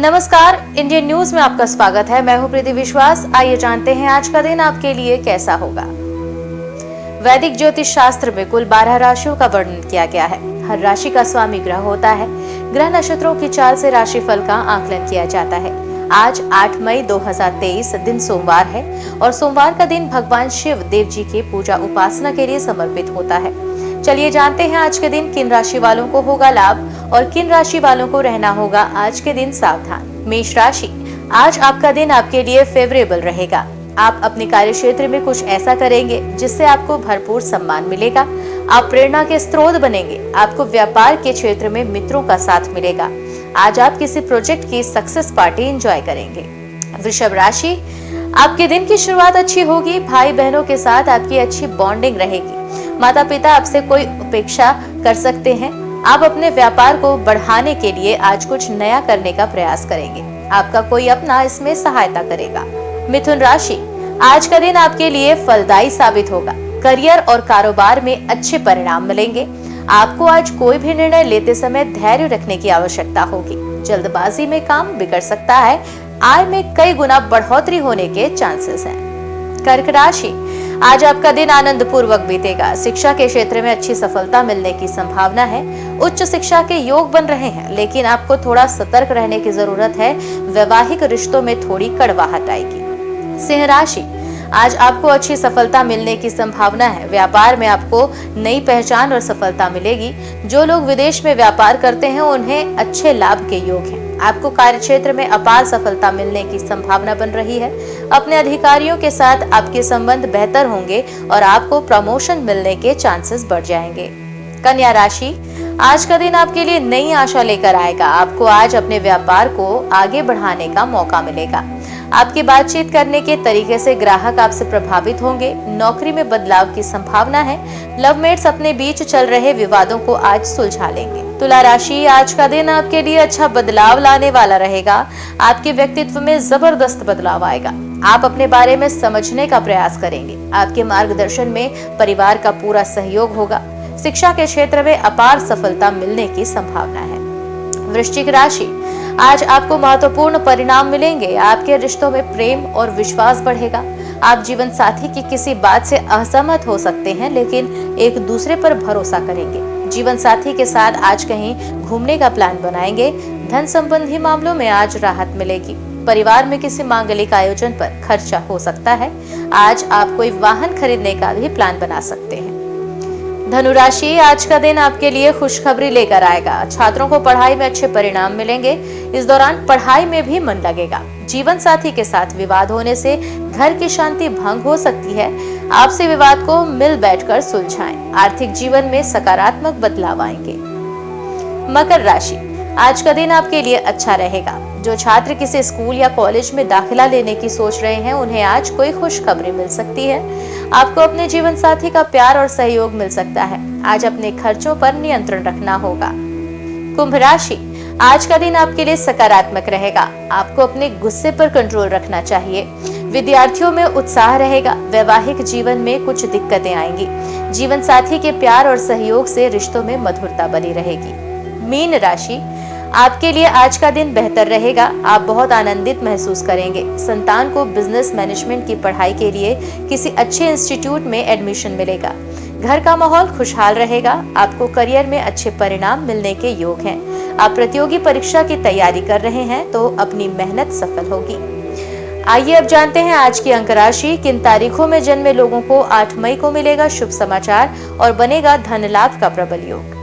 नमस्कार, Indian news में आपका स्वागत है। मैं हूं प्रीति विश्वास। आइए जानते हैं आज का दिन आपके लिए कैसा होगा। वैदिक ज्योतिष शास्त्र में कुल 12 राशियों का वर्णन किया गया है। हर राशि का स्वामी ग्रह होता है। ग्रह नक्षत्रों की चाल से राशिफल का आकलन किया जाता है। आज 8 मई 2023 दिन सोमवार है और सोमवार का दिन भगवान शिव देव जी की पूजा उपासना के लिए समर्पित होता है। चलिए जानते हैं आज के दिन किन राशि वालों को होगा लाभ और किन राशि वालों को रहना होगा आज के दिन सावधान। मेष राशि, आज आपका दिन आपके लिए फेवरेबल रहेगा। आप अपने कार्य क्षेत्र में कुछ ऐसा करेंगे जिससे आपको भरपूर सम्मान मिलेगा। आप प्रेरणा के स्रोत बनेंगे। आपको व्यापार के क्षेत्र में मित्रों का साथ मिलेगा। आज आप किसी प्रोजेक्ट की सक्सेस पार्टी एंजॉय करेंगे। वृषभ राशि, आपके दिन की शुरुआत अच्छी होगी। भाई बहनों के साथ आपकी अच्छी बॉन्डिंग रहेगी। माता पिता आपसे कोई अपेक्षा कर सकते हैं। आप अपने व्यापार को बढ़ाने के लिए आज कुछ नया करने का प्रयास करेंगे। आपका कोई अपना इसमें सहायता करेगा। मिथुन राशि, आज का दिन आपके लिए फलदायी साबित होगा। करियर और कारोबार में अच्छे परिणाम मिलेंगे। आपको आज कोई भी निर्णय लेते समय धैर्य रखने की आवश्यकता होगी। जल्दबाजी में काम बिगड़ सकता है। आय में कई गुना बढ़ोतरी होने के चांसेस हैं। कर्क राशि, आज आपका दिन आनंद पूर्वक बीतेगा। शिक्षा के क्षेत्र में अच्छी सफलता मिलने की संभावना है। उच्च शिक्षा के योग बन रहे हैं, लेकिन आपको थोड़ा सतर्क रहने की जरूरत है। वैवाहिक रिश्तों में थोड़ी कड़वाहट आएगी। सिंह राशि, आज आपको अच्छी सफलता मिलने की संभावना है। व्यापार में आपको नई पहचान और सफलता मिलेगी। जो लोग विदेश में व्यापार करते हैं उन्हें अच्छे लाभ के योग हैं। आपको कार्य क्षेत्र में अपार सफलता मिलने की संभावना बन रही है। अपने अधिकारियों के साथ आपके संबंध बेहतर होंगे और आपको प्रमोशन मिलने के चांसेस बढ़ जाएंगे। कन्या राशि, आज का दिन आपके लिए नई आशा लेकर आएगा। आपको आज अपने व्यापार को आगे बढ़ाने का मौका मिलेगा। आपकी बातचीत करने के तरीके से ग्राहक आपसे प्रभावित होंगे। नौकरी में बदलाव की संभावना है। लवमेट्स अपने बीच चल रहे विवादों को आज सुलझा लेंगे। तुला राशि, आज का दिन आपके लिए अच्छा बदलाव लाने वाला रहेगा। आपके व्यक्तित्व में जबरदस्त बदलाव आएगा। आप अपने बारे में समझने का प्रयास करेंगे। आपके मार्गदर्शन में परिवार का पूरा सहयोग होगा। शिक्षा के क्षेत्र में अपार सफलता मिलने की संभावना है। वृश्चिक राशि, आज आपको महत्वपूर्ण परिणाम मिलेंगे। आपके रिश्तों में प्रेम और विश्वास बढ़ेगा। आप जीवन साथी की किसी बात से असहमत हो सकते हैं, लेकिन एक दूसरे पर भरोसा करेंगे। जीवन साथी के साथ आज कहीं घूमने का प्लान बनाएंगे। धन संबंधी मामलों में आज राहत मिलेगी। परिवार में किसी मांगलिक आयोजन पर खर्चा हो सकता है। आज आप कोई वाहन खरीदने का भी प्लान बना सकते हैं। धनु राशि, आज का दिन आपके लिए खुशखबरी लेकर आएगा। छात्रों को पढ़ाई में अच्छे परिणाम मिलेंगे। इस दौरान पढ़ाई में भी मन लगेगा। जीवन साथी के साथ विवाद होने से घर की शांति भंग हो सकती है। आपसी विवाद को मिल बैठकर सुलझाएं। आर्थिक जीवन में सकारात्मक बदलाव आएंगे। मकर राशि, आज का दिन आपके लिए अच्छा रहेगा। जो छात्र किसी स्कूल या कॉलेज में दाखिला लेने की सोच रहे हैं उन्हें आज कोई खुशखबरी मिल सकती है। आपको अपने जीवन साथी का प्यार और सहयोग मिल सकता है। आज अपने खर्चों पर नियंत्रण रखना होगा। कुंभ राशि, आज का दिन आपके लिए सकारात्मक रहेगा। आपको अपने गुस्से पर कंट्रोल रखना चाहिए। विद्यार्थियों में उत्साह रहेगा। वैवाहिक जीवन में कुछ दिक्कतें आएंगी। जीवन साथी के प्यार और सहयोग से रिश्तों में मधुरता बनी रहेगी। मीन राशि, आपके लिए आज का दिन बेहतर रहेगा। आप बहुत आनंदित महसूस करेंगे। संतान को बिजनेस मैनेजमेंट की पढ़ाई के लिए किसी अच्छे इंस्टीट्यूट में एडमिशन मिलेगा। घर का माहौल खुशहाल रहेगा। आपको करियर में अच्छे परिणाम मिलने के योग हैं। आप प्रतियोगी परीक्षा की तैयारी कर रहे हैं तो अपनी मेहनत सफल होगी। आइए अब जानते हैं आज की अंक राशि। किन तारीखों में जन्मे लोगों को 8 मई को मिलेगा शुभ समाचार और बनेगा धन लाभ का प्रबल योग।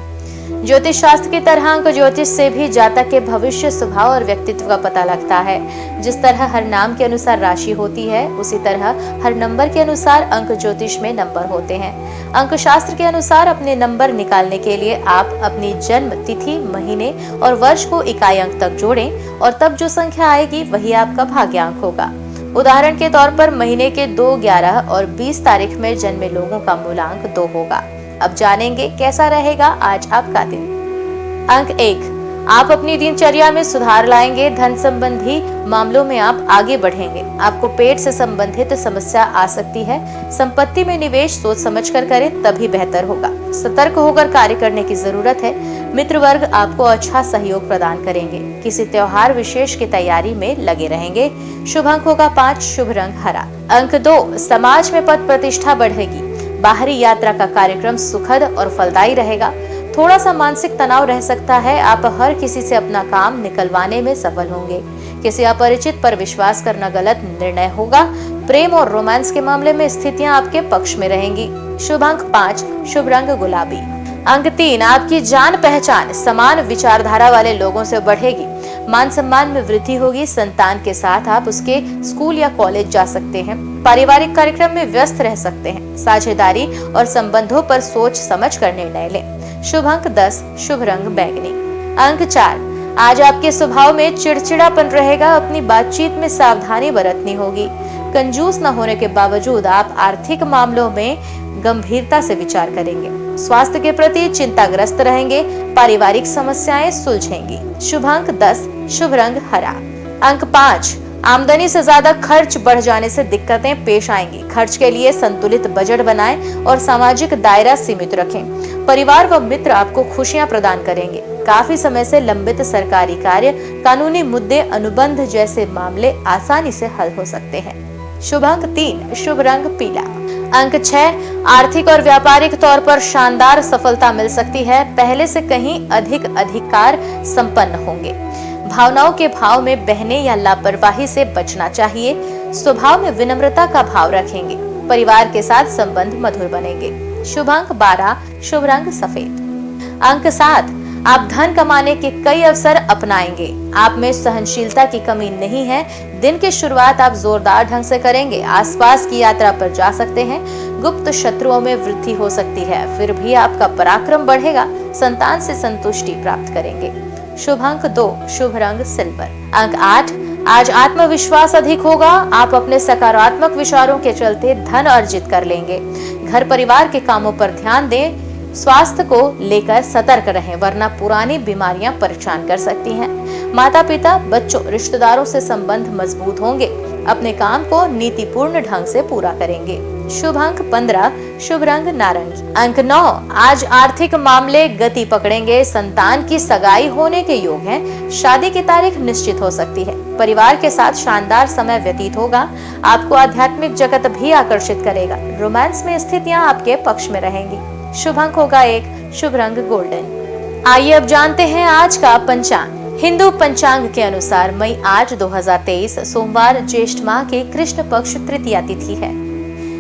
ज्योतिष शास्त्र की तरह अंक ज्योतिष से भी जातक के भविष्य, स्वभाव और व्यक्तित्व का पता लगता है। जिस तरह हर नाम के अनुसार राशि होती है, उसी तरह हर नंबर के अनुसार अंक ज्योतिष में नंबर होते हैं। अंक शास्त्र के अनुसार अपने नंबर निकालने के लिए आप अपनी जन्म तिथि, महीने और वर्ष को इकाई अंक तक जोड़ें और तब जो संख्या आएगी वही आपका भाग्यांक होगा। उदाहरण के तौर पर महीने के 2, 11 और 20 तारीख में जन्मे लोगों का मूलांक 2 होगा। अब जानेंगे कैसा रहेगा आज आपका दिन। अंक 1, आप अपनी दिनचर्या में सुधार लाएंगे। धन संबंधी मामलों में आप आगे बढ़ेंगे। आपको पेट से संबंधित समस्या आ सकती है। संपत्ति में निवेश सोच समझकर करें, तभी बेहतर होगा। सतर्क होकर कार्य करने की जरूरत है। मित्र वर्ग आपको अच्छा सहयोग प्रदान करेंगे। किसी त्योहार विशेष की तैयारी में लगे रहेंगे। शुभ अंक होगा 5, शुभ रंग हरा। अंक 2, समाज में पद प्रतिष्ठा बढ़ेगी। बाहरी यात्रा का कार्यक्रम सुखद और फलदायी रहेगा। थोड़ा सा मानसिक तनाव रह सकता है। आप हर किसी से अपना काम निकलवाने में सफल होंगे। किसी अपरिचित पर विश्वास करना गलत निर्णय होगा। प्रेम और रोमांस के मामले में स्थितियां आपके पक्ष में रहेंगी। शुभ अंक 5, शुभ रंग गुलाबी। अंक 3, आपकी जान पहचान समान विचारधारा वाले लोगों से बढ़ेगी। मान सम्मान में वृद्धि होगी। संतान के साथ आप उसके स्कूल या कॉलेज जा सकते हैं। पारिवारिक कार्यक्रम में व्यस्त रह सकते हैं। साझेदारी और संबंधों पर सोच समझ कर निर्णय लें। शुभ अंक 10, शुभ रंग बैंगनी। अंक 4, आज आपके स्वभाव में चिड़चिड़ापन रहेगा। अपनी बातचीत में सावधानी बरतनी होगी। कंजूस न होने के बावजूद आप आर्थिक मामलों में गंभीरता से विचार करेंगे। स्वास्थ्य के प्रति चिंताग्रस्त रहेंगे। पारिवारिक समस्याएं सुलझेंगी। शुभ अंक 10, शुभ रंग हरा। अंक 5, आमदनी से ज्यादा खर्च बढ़ जाने से दिक्कतें पेश आएंगी। खर्च के लिए संतुलित बजट बनाएं और सामाजिक दायरा सीमित रखें। परिवार व मित्र आपको खुशियां प्रदान करेंगे। काफी समय से लंबित सरकारी कार्य, कानूनी मुद्दे, अनुबंध जैसे मामले आसानी से हल हो सकते हैं। शुभ अंक 3, शुभ रंग पीला। अंक 6, आर्थिक और व्यापारिक तौर पर शानदार सफलता मिल सकती है। पहले से कहीं अधिक अधिकार संपन्न होंगे। भावनाओं के भाव में बहने या लापरवाही से बचना चाहिए। स्वभाव में विनम्रता का भाव रखेंगे। परिवार के साथ संबंध मधुर बनेंगे। शुभ अंक 12, शुभ रंग सफेद। अंक 7, आप धन कमाने के कई अवसर अपनाएंगे। आप में सहनशीलता की कमी नहीं है। दिन की शुरुआत आप जोरदार ढंग से करेंगे। आसपास की यात्रा पर जा सकते हैं। गुप्त शत्रुओं में वृद्धि हो सकती है, फिर भी आपका पराक्रम बढ़ेगा। संतान से संतुष्टि प्राप्त करेंगे। शुभ अंक 2, शुभ रंग सिल्वर। अंक 8, आज आत्मविश्वास अधिक होगा। आप अपने सकारात्मक विचारों के चलते धन अर्जित कर लेंगे। घर परिवार के कामों पर ध्यान दें। स्वास्थ्य को लेकर सतर्क रहें, वरना पुरानी बीमारियां परेशान कर सकती हैं। माता पिता, बच्चों, रिश्तेदारों से संबंध मजबूत होंगे। अपने काम को नीतिपूर्ण ढंग से पूरा करेंगे। शुभ अंक 15, शुभ रंग नारंगी। अंक 9, आज आर्थिक मामले गति पकड़ेंगे। संतान की सगाई होने के योग हैं। शादी की तारीख निश्चित हो सकती है। परिवार के साथ शानदार समय व्यतीत होगा। आपको आध्यात्मिक जगत भी आकर्षित करेगा। रोमांस में स्थितियां आपके पक्ष में रहेंगी। शुभ अंक होगा 1, शुभ रंग गोल्डन। आइए अब जानते हैं आज का पंचांग। हिंदू पंचांग के अनुसार मई 8, 2023 सोमवार ज्येष्ठ माह के कृष्ण पक्ष तृतीया तिथि है।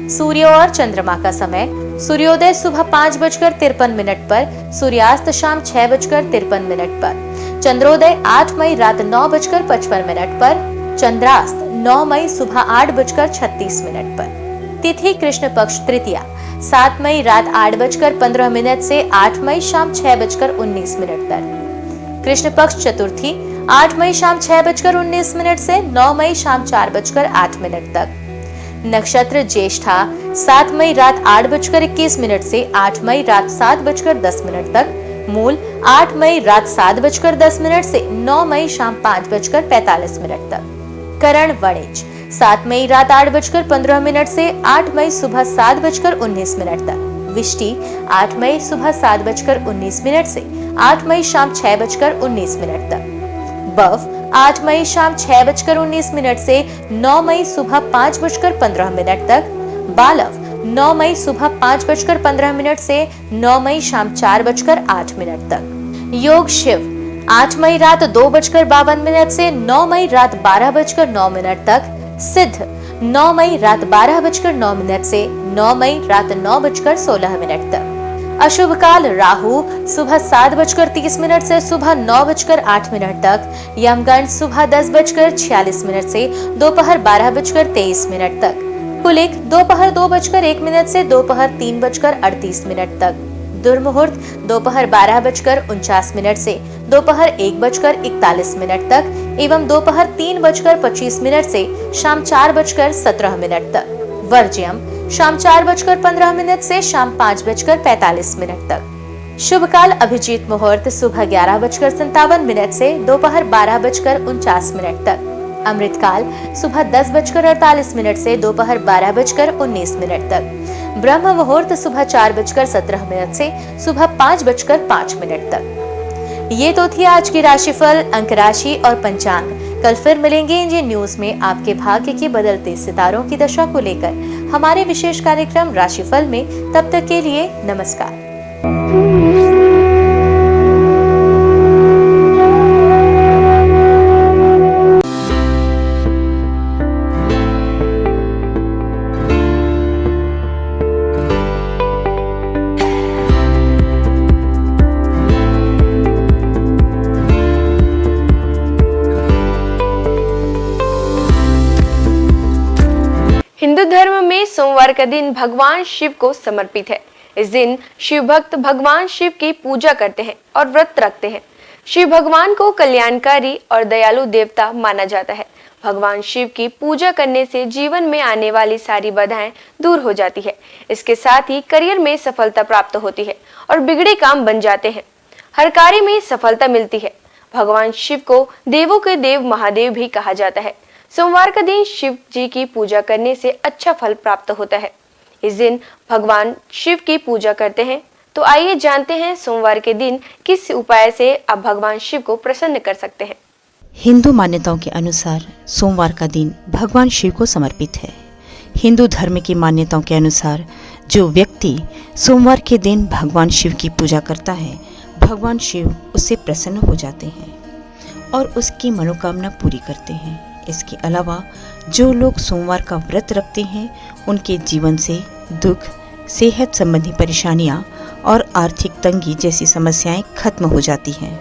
सूर्य और चंद्रमा का समय, सूर्योदय सुबह 5:53 पर, सूर्यास्त शाम 6:53 पर, चंद्रोदय 8 मई रात 9:55 पर, चंद्रास्त 9 मई सुबह 8:36 पर। तिथि कृष्ण पक्ष तृतीया 7 मई रात 8:15 से 8 मई शाम 6:19 तक। कृष्ण पक्ष चतुर्थी 8 मई शाम 6:19 से 9 मई शाम 4:08 तक। नक्षत्र ज्येष्ठा 7 मई रात 8:21 से 8 मई रात 7:10 तक। मूल 8 मई रात 7:10 से 9 मई शाम 5:45 तक। करण वणिज 7 मई रात 8:15 से 8 मई सुबह 7:19 तक। विष्टि 8 मई सुबह 7:19 से 8 मई शाम 6:19 तक। बव 8 मई शाम 6:19 से 9 मई सुबह 5:15 तक। बालव 9 मई सुबह 5:15 से 9 मई शाम 4:08 तक। योग शिव 8 मई रात 2:52 से 9 मई रात 12:09 तक। सिद्ध 9 मई रात 12:09 से 9 मई रात 9:16 तक। अशुभ काल राहु सुबह 7:30 से सुबह 9:08 तक। यमगंड सुबह 10:46 से दोपहर 12:23 तक। कुलिक दोपहर 2:01 से दोपहर 3:38 तक। दुर्मुहूर्त दोपहर 12:49 से दोपहर 1:41 तक एवं दोपहर 3:25 से शाम 4:17 तक। वर्ज्यम शाम 4:15 से शाम 5:45 तक। शुभ काल अभिजीत मुहूर्त सुबह 11:57 से दोपहर 12:49 तक। अमृत काल सुबह 10:48 से दोपहर 12:19 तक। ब्रह्म मुहूर्त सुबह 4:17 से सुबह 5:05 तक। ये तो थी आज की राशिफल, अंक राशि और पंचांग। कल फिर मिलेंगे इंडियन न्यूज में आपके भाग्य के बदलते सितारों की दशा को लेकर हमारे विशेष कार्यक्रम राशिफल में। तब तक के लिए नमस्कार। हिंदू धर्म में सोमवार का दिन भगवान शिव को समर्पित है। इस दिन शिव भक्त भगवान शिव की पूजा करते हैं और व्रत रखते हैं। शिव भगवान को कल्याणकारी और दयालु देवता माना जाता है। भगवान शिव की पूजा करने से जीवन में आने वाली सारी बाधाएं दूर हो जाती है। इसके साथ ही करियर में सफलता प्राप्त होती है और बिगड़े काम बन जाते हैं। हर कार्य में सफलता मिलती है। भगवान शिव को देवों के देव महादेव भी कहा जाता है। सोमवार का दिन शिव जी की पूजा करने से अच्छा फल प्राप्त होता है। इस दिन भगवान शिव की पूजा करते हैं। तो आइए जानते हैं सोमवार के दिन किस उपाय से आप भगवान शिव को प्रसन्न कर सकते हैं। हिंदू मान्यताओं के अनुसार सोमवार का दिन भगवान शिव को समर्पित है। हिंदू धर्म की मान्यताओं के अनुसार जो व्यक्ति सोमवार के दिन भगवान शिव की पूजा करता है, भगवान शिव उससे प्रसन्न हो जाते हैं और उसकी मनोकामना पूरी करते हैं। इसके अलावा जो लोग सोमवार का व्रत रखते हैं, उनके जीवन से दुख, सेहत संबंधी परेशानियां और आर्थिक तंगी जैसी समस्याएं खत्म हो जाती हैं।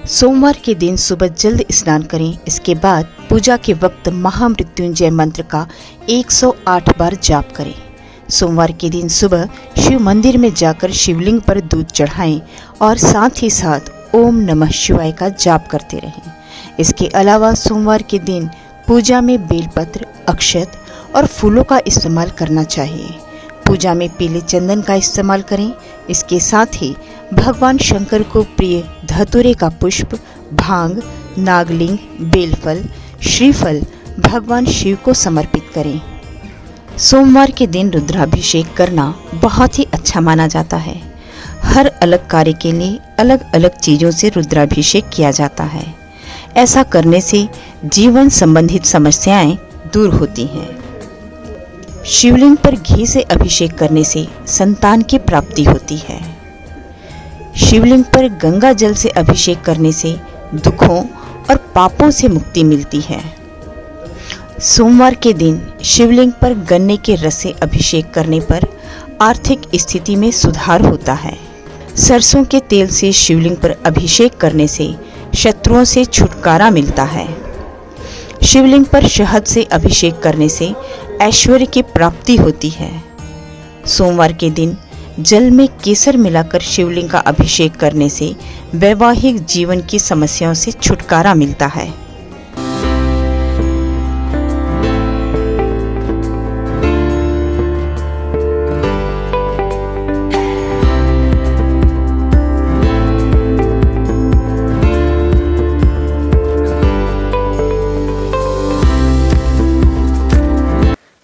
सोमवार के दिन सुबह जल्द स्नान करें। इसके बाद पूजा के वक्त महामृत्युंजय मंत्र का 108 बार जाप करें। सोमवार के दिन सुबह शिव मंदिर में जाकर शिवलिंग पर दूध चढ़ाएं और साथ ही साथ ओम नमः शिवाय का जाप करते रहें। इसके अलावा सोमवार के दिन पूजा में बेलपत्र, अक्षत और फूलों का इस्तेमाल करना चाहिए। पूजा में पीले चंदन का इस्तेमाल करें। इसके साथ ही भगवान शंकर को प्रिय धतूरे का पुष्प, भांग, नागलिंग, बेलफल, श्रीफल भगवान शिव को समर्पित करें। सोमवार के दिन रुद्राभिषेक करना बहुत ही अच्छा माना जाता है। हर अलग कार्य के लिए अलग अलग चीजों से रुद्राभिषेक किया जाता है। ऐसा करने से जीवन संबंधित समस्याएं दूर होती हैं। शिवलिंग पर घी से अभिषेक करने से संतान की प्राप्ति होती है। शिवलिंग पर गंगा जल से अभिषेक करने से दुखों और पापों से मुक्ति मिलती है। सोमवार के दिन शिवलिंग पर गन्ने के रस से अभिषेक करने पर आर्थिक स्थिति में सुधार होता है। सरसों के तेल से शिवलिंग पर अभिषेक करने से शत्रुओं से छुटकारा मिलता है। शिवलिंग पर शहद से अभिषेक करने से ऐश्वर्य की प्राप्ति होती है। सोमवार के दिन जल में केसर मिलाकर शिवलिंग का अभिषेक करने से वैवाहिक जीवन की समस्याओं से छुटकारा मिलता है।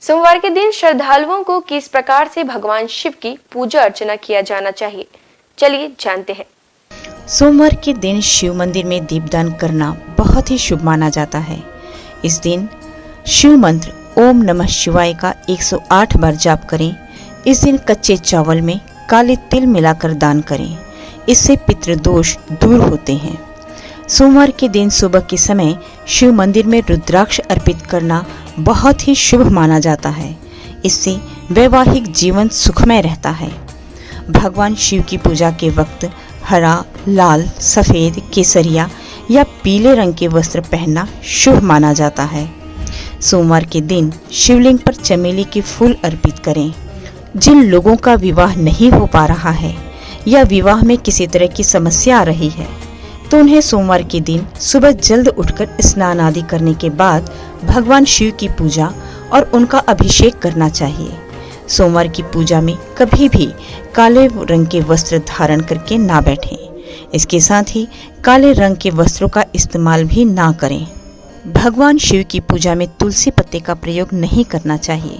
सोमवार के दिन श्रद्धालुओं को किस प्रकार से भगवान शिव की पूजा अर्चना किया जाना चाहिए, चलिए जानते हैं। सोमवार के दिन शिव मंदिर में दीपदान करना बहुत ही शुभ माना जाता है। इस दिन शिव मंत्र ओम नमः शिवाय का 108 बार जाप करें। इस दिन कच्चे चावल में काले तिल मिलाकर दान करें। इससे पितृदोष दूर होते हैं। सोमवार के दिन सुबह के समय शिव मंदिर में रुद्राक्ष अर्पित करना बहुत ही शुभ माना जाता है। इससे वैवाहिक जीवन सुखमय रहता है। भगवान शिव की पूजा के वक्त हरा, लाल, सफ़ेद, केसरिया या पीले रंग के वस्त्र पहनना शुभ माना जाता है। सोमवार के दिन शिवलिंग पर चमेली के फूल अर्पित करें। जिन लोगों का विवाह नहीं हो पा रहा है या विवाह में किसी तरह की समस्या आ रही है, तो उन्हें सोमवार के दिन सुबह जल्द उठकर स्नान आदि करने के बाद भगवान शिव की पूजा और उनका अभिषेक करना चाहिए। सोमवार की पूजा में कभी भी काले रंग के वस्त्र धारण करके ना बैठें। इसके साथ ही काले रंग के वस्त्रों का इस्तेमाल भी ना करें। भगवान शिव की पूजा में तुलसी पत्ते का प्रयोग नहीं करना चाहिए।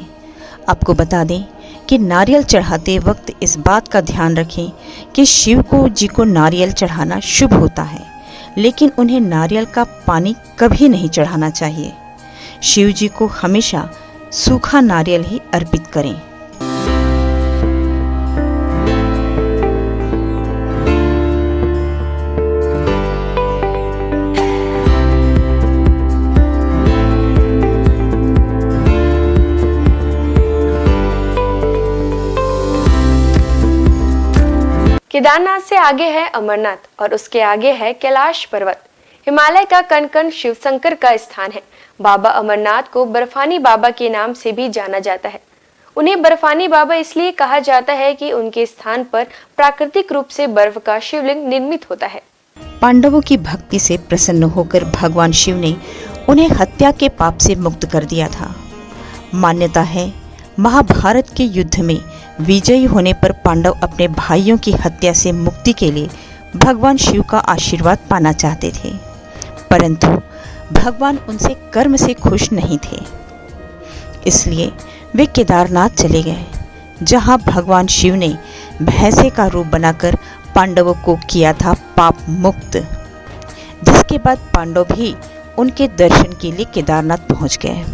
आपको बता दें कि नारियल चढ़ाते वक्त इस बात का ध्यान रखें कि शिव जी को नारियल चढ़ाना शुभ होता है, लेकिन उन्हें नारियल का पानी कभी नहीं चढ़ाना चाहिए। शिव जी को हमेशा सूखा नारियल ही अर्पित करें। केदारनाथ से आगे है अमरनाथ और उसके आगे है कैलाश पर्वत। हिमालय का कण कण शिव शंकर का स्थान है। बाबा अमरनाथ को बर्फानी बाबा के नाम से भी जाना जाता है। उन्हें बर्फानी बाबा इसलिए कहा जाता है कि उनके स्थान पर प्राकृतिक रूप से बर्फ का शिवलिंग निर्मित होता है। पांडवों की भक्ति से प्रसन्न होकर भगवान शिव ने उन्हें हत्या के पाप से मुक्त कर दिया था। मान्यता है महाभारत के युद्ध में विजयी होने पर पांडव अपने भाइयों की हत्या से मुक्ति के लिए भगवान शिव का आशीर्वाद पाना चाहते थे, परंतु भगवान उनसे कर्म से खुश नहीं थे। इसलिए वे केदारनाथ चले गए, जहां भगवान शिव ने भैंसे का रूप बनाकर पांडवों को किया था पाप मुक्त। जिसके बाद पांडव भी उनके दर्शन के लिए केदारनाथ पहुंच गए।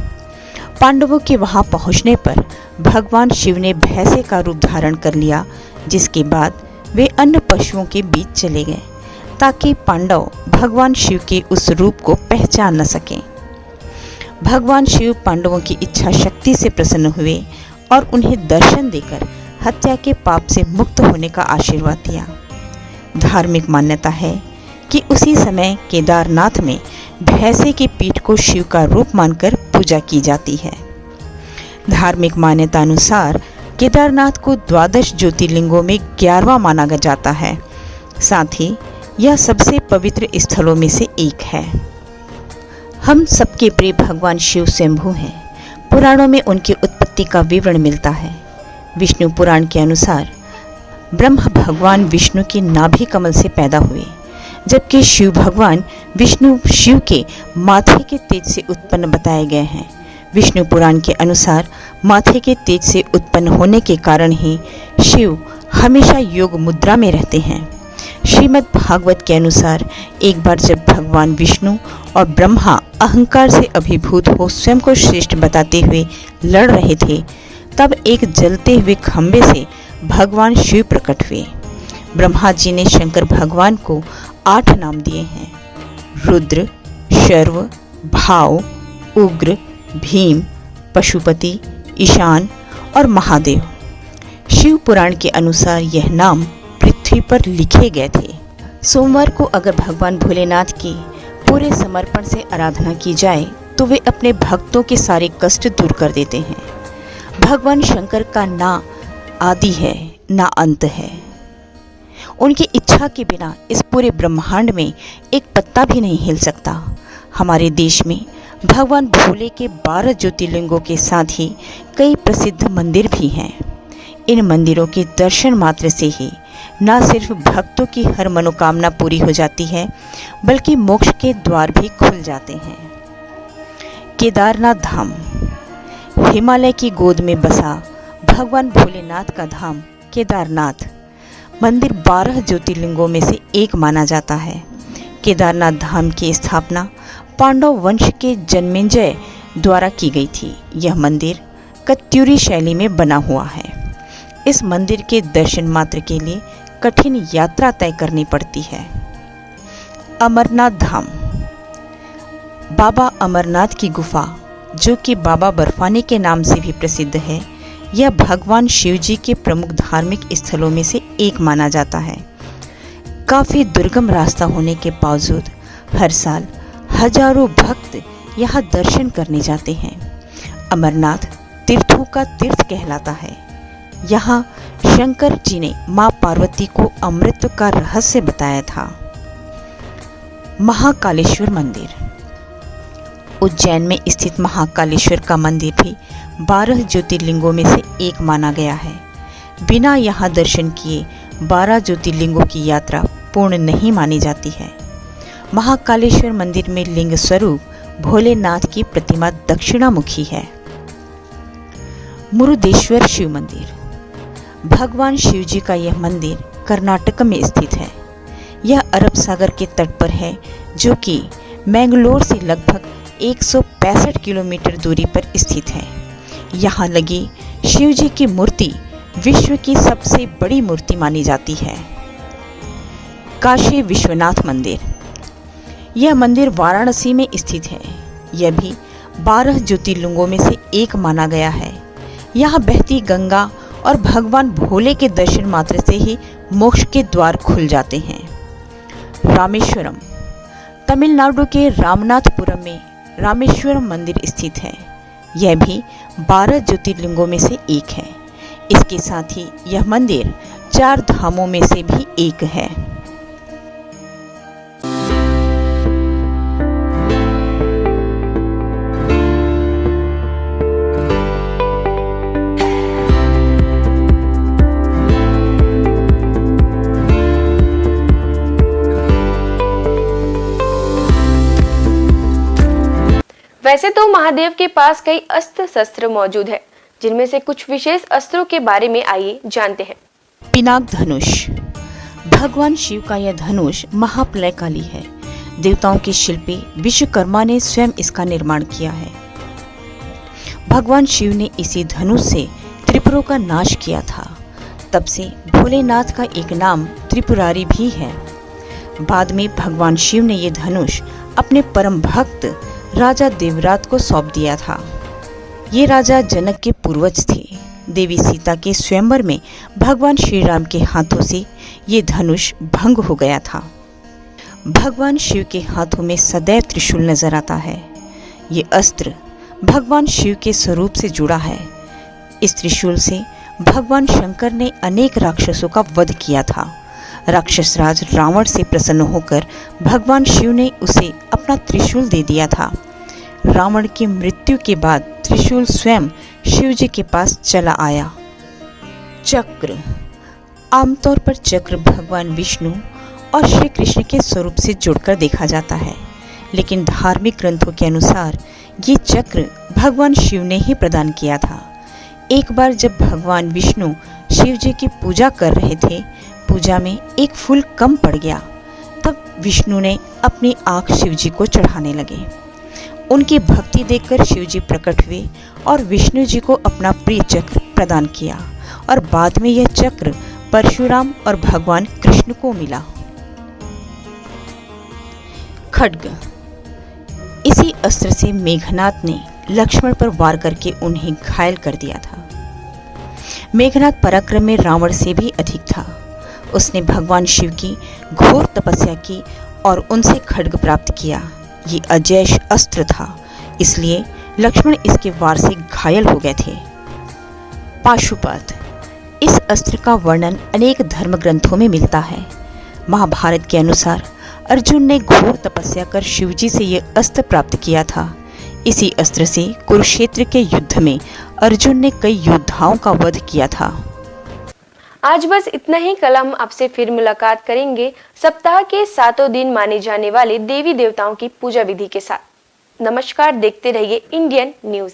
पांडवों के वहां पहुंचने पर भगवान शिव ने भैंसे का रूप धारण कर लिया, जिसके बाद वे अन्य पशुओं के बीच चले गए ताकि पांडव भगवान शिव के उस रूप को पहचान न सकें। भगवान शिव पांडवों की इच्छा शक्ति से प्रसन्न हुए और उन्हें दर्शन देकर हत्या के पाप से मुक्त होने का आशीर्वाद दिया। धार्मिक मान्यता है कि उसी समय केदारनाथ में भैंसे की पीठ को शिव का रूप मानकर पूजा की जाती है। धार्मिक मान्यता अनुसार केदारनाथ को 12 ज्योतिर्लिंगों में 11वां माना जाता है। साथ ही यह सबसे पवित्र स्थलों में से एक है। हम सबके प्रिय भगवान शिव स्वयंभू हैं। पुराणों में उनकी उत्पत्ति का विवरण मिलता है। विष्णु पुराण के अनुसार ब्रह्म भगवान विष्णु के नाभि कमल से पैदा हुए, जबकि शिव भगवान विष्णु शिव के माथे के तेज से उत्पन्न बताए गए हैं। विष्णु पुराण के अनुसार माथे के तेज से उत्पन्न होने के कारण ही शिव हमेशा योग मुद्रा में रहते हैं। श्रीमद् भागवत के अनुसार एक बार जब भगवान विष्णु और ब्रह्मा अहंकार से अभिभूत हो स्वयं को श्रेष्ठ बताते हुए लड़ रहे थे, तब एक जलते हुए खंभे से भगवान शिव प्रकट हुए। ब्रह्मा जी ने शंकर भगवान को 8 नाम दिए हैं: रुद्र, शर्व, भाव, उग्र, भीम, पशुपति, ईशान और महादेव। शिव पुराण के अनुसार यह नाम पृथ्वी पर लिखे गए थे। सोमवार को अगर भगवान भोलेनाथ की पूरे समर्पण से आराधना की जाए तो वे अपने भक्तों के सारे कष्ट दूर कर देते हैं। भगवान शंकर का ना आदि है ना अंत है। उनकी इच्छा के बिना इस पूरे ब्रह्मांड में एक पत्ता भी नहीं हिल सकता। हमारे देश में भगवान भोले के 12 ज्योतिर्लिंगों के साथ ही कई प्रसिद्ध मंदिर भी हैं। इन मंदिरों के दर्शन मात्र से ही न सिर्फ भक्तों की हर मनोकामना पूरी हो जाती है, बल्कि मोक्ष के द्वार भी खुल जाते हैं। केदारनाथ धाम हिमालय की गोद में बसा भगवान भोलेनाथ का धाम केदारनाथ मंदिर 12 ज्योतिर्लिंगों में से एक माना जाता है। केदारनाथ धाम की स्थापना पांडव वंश के जन्मेजय द्वारा की गई थी। यह मंदिर कत्यूरी शैली में बना हुआ है। इस मंदिर के दर्शन मात्र के लिए कठिन यात्रा तय करनी पड़ती है। अमरनाथ धाम बाबा अमरनाथ की गुफा, जो कि बाबा बर्फानी के नाम से भी प्रसिद्ध है, यह भगवान शिव जी के प्रमुख धार्मिक स्थलों में से एक माना जाता है। काफ़ी दुर्गम रास्ता होने के बावजूद हर साल हजारों भक्त यहाँ दर्शन करने जाते हैं। अमरनाथ तीर्थों का तीर्थ कहलाता है। यहाँ शंकर जी ने माँ पार्वती को अमृत का रहस्य बताया था। महाकालेश्वर मंदिर उज्जैन में स्थित महाकालेश्वर का मंदिर भी 12 ज्योतिर्लिंगों में से एक माना गया है। बिना यहाँ दर्शन किए 12 ज्योतिर्लिंगों की यात्रा पूर्ण नहीं मानी जाती है। महाकालेश्वर मंदिर में लिंग स्वरूप भोलेनाथ की प्रतिमा दक्षिणामुखी है। मुरुदेश्वर शिव मंदिर। भगवान शिव जी का यह मंदिर कर्नाटक में स्थित है। यह अरब सागर के तट पर है, जो कि मैंगलोर से लगभग 165 किलोमीटर दूरी पर स्थित है। यहाँ लगी शिव जी की मूर्ति विश्व की सबसे बड़ी मूर्ति मानी जाती है। काशी विश्वनाथ मंदिर। यह मंदिर वाराणसी में स्थित है। यह भी 12 ज्योतिर्लिंगों में से एक माना गया है। यहाँ बहती गंगा और भगवान भोले के दर्शन मात्र से ही मोक्ष के द्वार खुल जाते हैं। रामेश्वरम। तमिलनाडु के रामनाथपुरम में रामेश्वरम मंदिर स्थित है। यह भी 12 ज्योतिर्लिंगों में से एक है। इसके साथ ही यह मंदिर 4 धामों में से भी एक है। वैसे तो महादेव के पास कई अस्त्र शस्त्र मौजूद है, जिनमें से कुछ विशेष अस्त्रों के बारे में आइए जानते हैं। पिनाक धनुष। भगवान शिव का यह धनुष महाप्रलयकाली है। देवताओं के शिल्पी विश्वकर्मा ने स्वयं इसका निर्माण किया है। भगवान शिव ने इसी धनुष से त्रिपुरों का नाश किया था। तब से भोलेनाथ का एक नाम त्रिपुरारी भी है। बाद में भगवान शिव ने यह धनुष अपने परम भक्त राजा देवरात को सौंप दिया था। ये राजा जनक के पूर्वज थे। देवी सीता के स्वयंवर में भगवान श्री राम के हाथों से ये धनुष भंग हो गया था। भगवान शिव के हाथों में सदैव त्रिशूल नजर आता है। ये अस्त्र भगवान शिव के स्वरूप से जुड़ा है। इस त्रिशूल से भगवान शंकर ने अनेक राक्षसों का वध किया था। राक्षस राज रावण से प्रसन्न होकर भगवान शिव ने उसे अपना त्रिशूल दे दिया था। रावण की मृत्यु के बाद त्रिशूल स्वयं शिव जी के पास चला आया। चक्र। आमतौर पर चक्र भगवान विष्णु और श्री कृष्ण के स्वरूप से जुड़कर देखा जाता है, लेकिन धार्मिक ग्रंथों के अनुसार ये चक्र भगवान शिव ने ही प्रदान किया था। एक बार जब भगवान विष्णु शिव जी की पूजा कर रहे थे, पूजा में एक फूल कम पड़ गया। तब विष्णु ने अपनी आंख शिव जी को चढ़ाने लगे। उनकी भक्ति देखकर शिव जी प्रकट हुए और विष्णु जी को अपना प्रिय चक्र प्रदान किया, और बाद में यह चक्र परशुराम और भगवान कृष्ण को मिला। खड्ग। इसी अस्त्र से मेघनाद ने लक्ष्मण पर वार करके उन्हें घायल कर दिया था। मेघनाद पराक्रम में रावण से भी अधिक था। उसने भगवान शिव की घोर तपस्या की और उनसे खड्ग प्राप्त किया। ये अजैश अस्त्र था, इसलिए लक्ष्मण इसके वार से घायल हो गए थे। पाशुपत। इस अस्त्र का वर्णन अनेक धर्म ग्रंथों में मिलता है। महाभारत के अनुसार अर्जुन ने घोर तपस्या कर शिवजी से यह अस्त्र प्राप्त किया था। इसी अस्त्र से कुरुक्षेत्र के युद्ध में अर्जुन ने कई योद्धाओं का वध किया था। आज बस इतना ही। कल हम आपसे फिर मुलाकात करेंगे सप्ताह के 7 दिन माने जाने वाले देवी देवताओं की पूजा विधि के साथ। नमस्कार, देखते रहिए इंडियन न्यूज।